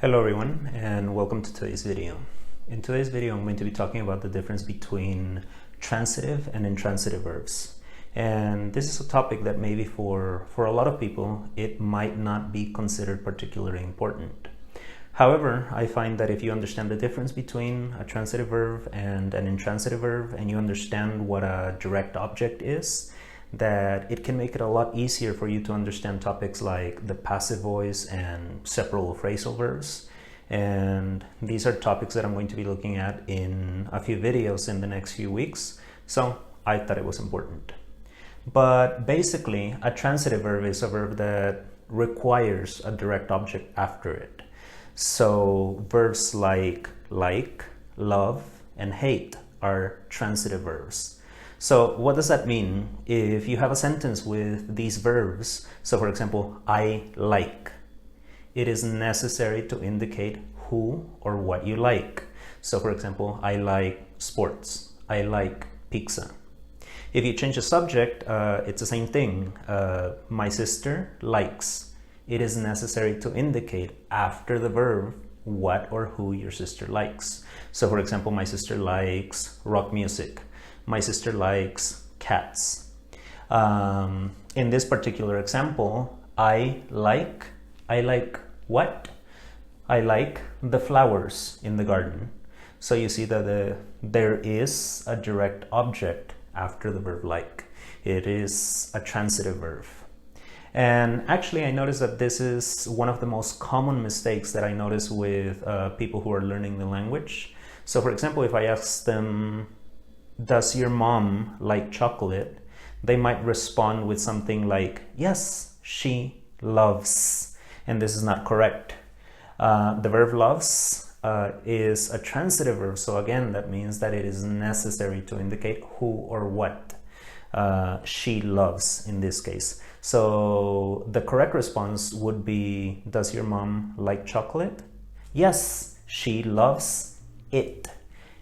Hello everyone and welcome to today's video. In today's video I'm going to be talking about the difference between transitive and intransitive verbs. And this is a topic that maybe for a lot of people it might not be considered particularly important. However, I find that if you understand the difference between a transitive verb and an intransitive verb and you understand what a direct object is, that it can make it a lot easier for you to understand topics like the passive voice and several phrasal verbs. And these are topics that I'm going to be looking at in a few videos in the next few weeks, so I thought it was important. But basically, a transitive verb is a verb that requires a direct object after it. So verbs like, love, and hate are transitive verbs. So what does that mean? If you have a sentence with these verbs, so for example, I like, it is necessary to indicate who or what you like. So for example, I like sports, I like pizza. If you change the subject, it's the same thing. My sister likes. It is necessary to indicate after the verb what or who your sister likes. So for example, my sister likes rock music. My sister likes cats. In this particular example, I like what? I like the flowers in the garden. So you see that there is a direct object after the verb like. It is a transitive verb. And actually I noticed that this is one of the most common mistakes that I notice with people who are learning the language. So for example, if I ask them, does your mom like chocolate? They might respond with something like, yes, she loves. And this is not correct. The verb loves is a transitive verb. So again, that means that it is necessary to indicate who or what she loves in this case. So the correct response would be, does your mom like chocolate? Yes, she loves it.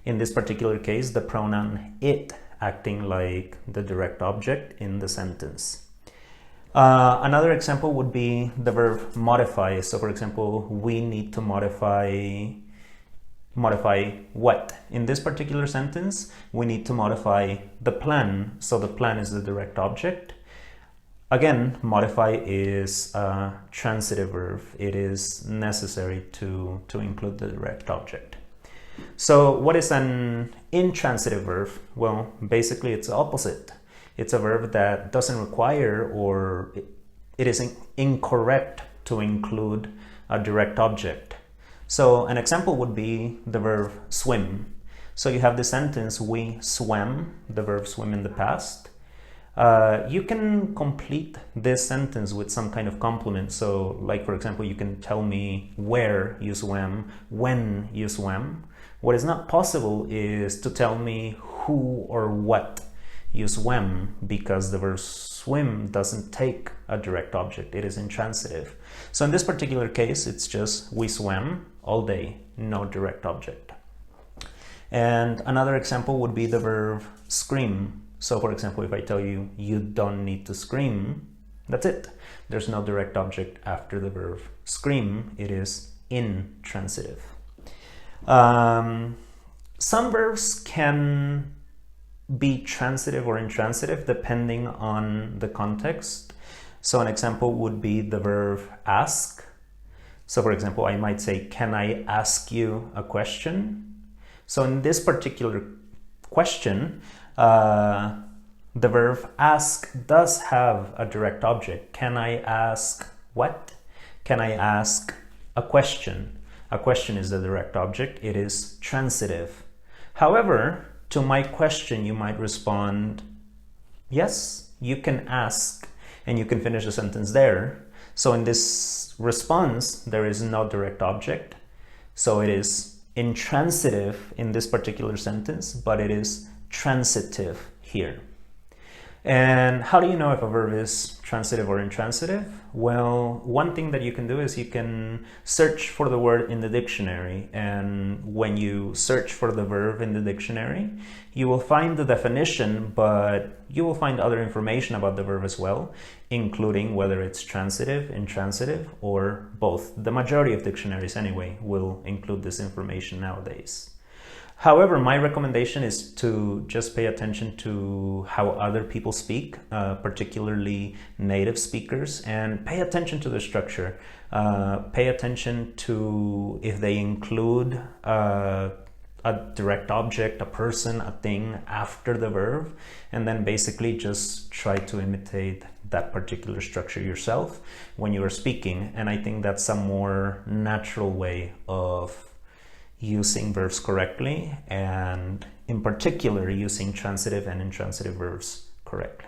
In this particular case, the pronoun it acting like the direct object in the sentence. Another example would be the verb modify. So for example, we need to modify what? In this particular sentence, we need to modify the plan. So the plan is the direct object. Again, modify is a transitive verb. It is necessary to include the direct object. So what is an intransitive verb? Well, basically it's the opposite. It's a verb that doesn't require, or it is incorrect to include a direct object. So an example would be the verb swim. So you have the sentence, we swam, the verb swim in the past. You can complete this sentence with some kind of complement. So like, for example, you can tell me where you swam, when you swam. What is not possible is to tell me who or what you swam, because the verb swim doesn't take a direct object. It is intransitive. So in this particular case, it's just we swam all day, no direct object. And another example would be the verb scream. So for example, if I tell you, you don't need to scream, that's it. There's no direct object after the verb scream. It is intransitive. Some verbs can be transitive or intransitive depending on the context. So an example would be the verb ask. So for example, I might say, can I ask you a question? So in this particular question, the verb ask does have a direct object. Can I ask what? Can I ask a question? A question is the direct object. It is transitive. However, to my question, you might respond, yes, you can ask, and you can finish the sentence there. So in this response, there is no direct object. So it is intransitive in this particular sentence, but it is transitive here. And how do you know if a verb is transitive or intransitive? Well, one thing that you can do is you can search for the word in the dictionary. And when you search for the verb in the dictionary, you will find the definition, but you will find other information about the verb as well, including whether it's transitive, intransitive, or both. The majority of dictionaries, anyway, will include this information nowadays. However, my recommendation is to just pay attention to how other people speak, particularly native speakers, and pay attention to the structure. Pay attention to if they include a direct object, a person, a thing after the verb, and then basically just try to imitate that particular structure yourself when you are speaking. And I think that's a more natural way of using verbs correctly, and in particular using transitive and intransitive verbs correctly.